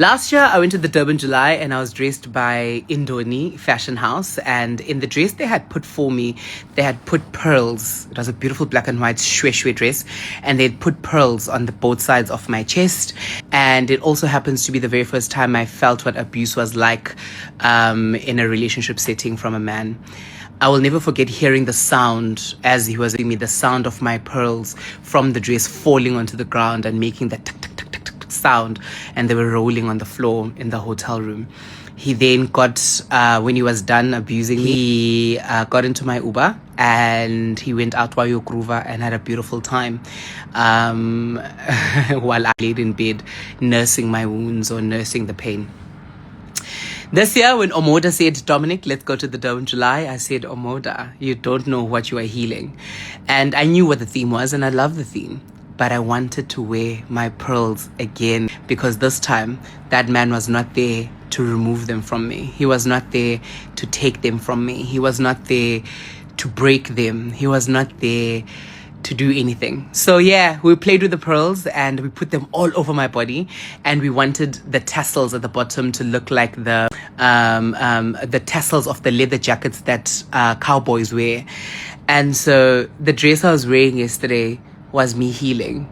Last year, I went to the Durban July and I was dressed by Indoni Fashion House. And in the dress they had put for me, they had put pearls. It was a beautiful black and white shwe dress. And they'd put pearls on the both sides of my chest. And it also happens to be the very first time I felt what abuse was like in a relationship setting from a man. I will never forget hearing the sound as he was giving me the sound of my pearls from the dress falling onto the ground and making that sound, and they were rolling on the floor in the hotel room. He then got, when he was done abusing me, he got into my Uber and he went out Wayo Gruva and had a beautiful time while I laid in bed nursing my wounds or nursing the pain. This year, when Omoda said, Dominic, let's go to the Durban July, I said, Omoda, you don't know what you are healing. And I knew what the theme was, and I love the theme. But I wanted to wear my pearls again because this time that man was not there to remove them from me. He was not there to take them from me. He was not there to break them. He was not there to do anything. So yeah, we played with the pearls and we put them all over my body, and we wanted the tassels at the bottom to look like the tassels of the leather jackets that cowboys wear. And so the dress I was wearing yesterday was me healing,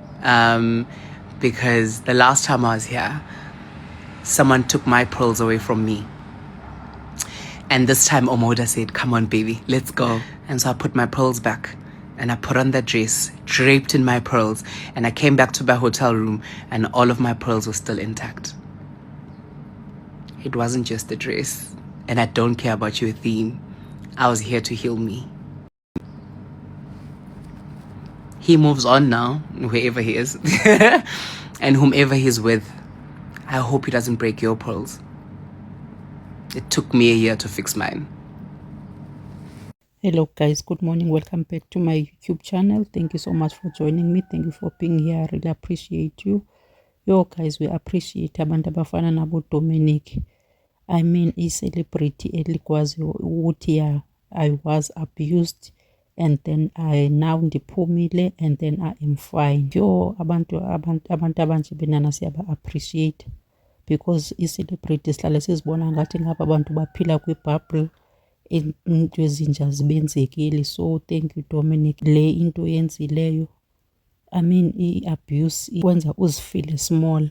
because the last time I was here, someone took my pearls away from me. And this time Omoda said, come on baby, let's go. And so I put my pearls back and I put on that dress, draped in my pearls, and I came back to my hotel room and all of my pearls were still intact. It wasn't just the dress, and I don't care about your theme. I was here to heal me. He moves on now, wherever he is. And whomever he's with, I hope he doesn't break your pearls. It took me a year to fix mine. Hello guys, good morning, welcome back to my YouTube channel. Thank you so much for joining me. Thank you for being here. I really appreciate you. Yo guys, we appreciate abantu abafana nabo Dominic. I mean, i-celebrity elikwaziyo ukuthi I was abused and then I now ndiphumile and then I am fine. Yo abantu abanje benana siyaba appreciate because i-celebrity sihlale sizibona ngathi ngaba abantu baphila kwi-bubble, into ezinja zibenzekile. So thank you Dominic, le into yenzileyo, I mean i-abuse ikwenza uzifile small.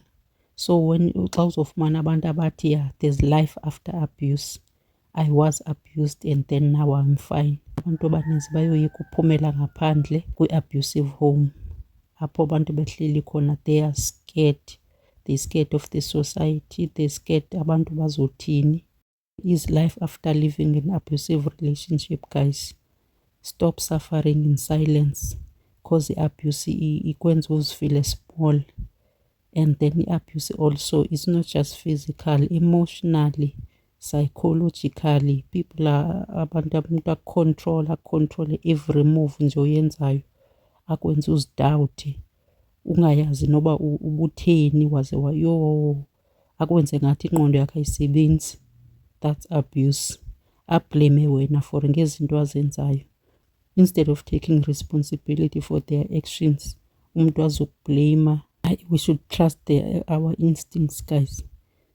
So when xa uzofumana abantu abathi yeah, there's life after abuse, I was abused and then now I'm fine. Abantu abaninzi bayoyika uphumela ngaphandle kwi-abusive home, apho abantu behleli khona they are scared. They're scared of the society, they're scared abantu bazothini. Is life after living in an abusive relationship, guys. Stop suffering in silence because the abuse ikwenza uzifile small. And then the abuse also is not just physical, emotionally, psychologically. People are abantu control every move nje oyenzayo, akwenza uzidoubt, ungayazi noba ubutheni waze wayo, akwenze ngathi ingqondo yakhe ayisebenzi. That's abuse. Ablame wena for ngezinto azenzayo instead of taking responsibility for their actions. Umuntu azokublame. We should trust our instincts, guys.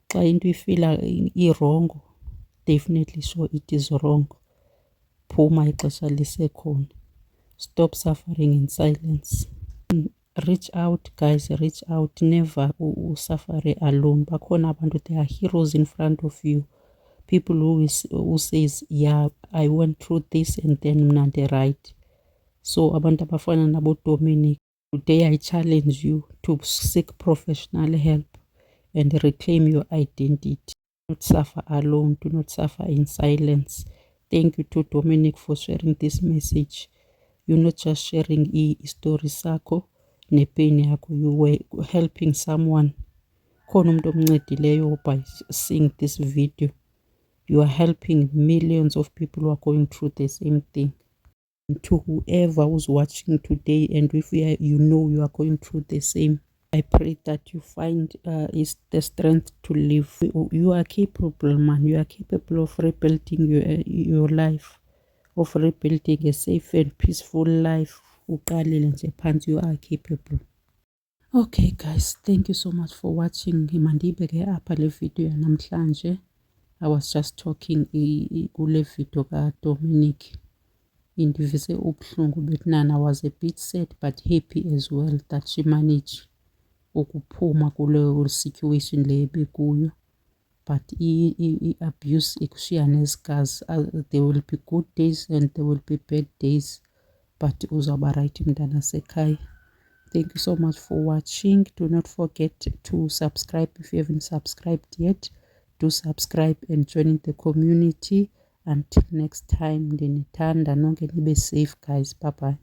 Xa into ifila i-wrong, definitely sure it is wrong. Phuma ixesha lisekhona. Stop suffering in silence. Reach out, guys, reach out. Never suffer alone. Bakhona abantu, they are heroes in front of you. People who says, yeah, I went through this and then mna right. So abantu abafana nabo Dominic, today I challenge you to seek professional help and reclaim your identity. Do not suffer alone. Do not suffer in silence. Thank you to Dominic for sharing this message. You're not just sharing story sakho nepain yakho. You were helping someone. Khona umuntu omncedileyo by seeing this video. You are helping millions of people who are going through the same thing. And to whoever who's watching today, and if you know you are going through the same, I pray that you find is the strength to live. You are capable, man. You are capable of rebuilding your life, of rebuilding a safe and peaceful life. You are capable. Okay guys, thank you so much for watching. Mandibeke apha le video yanamhlanje. I was just talking kule video kaDominic. Indivise ubuhlungu betnana. I was a bit sad but happy as well that she managed ukuphuma kule situation le bekuyo. But i-abuse ikushiya nezigazi. There will be good days and there will be bad days, but uzawuba right mntana sekhaya. Thank you so much for watching. Do not forget to subscribe if you haven't subscribed yet. Do subscribe and join the community. Until next time, ndinithanda nonke nibe safe guys. Bye bye.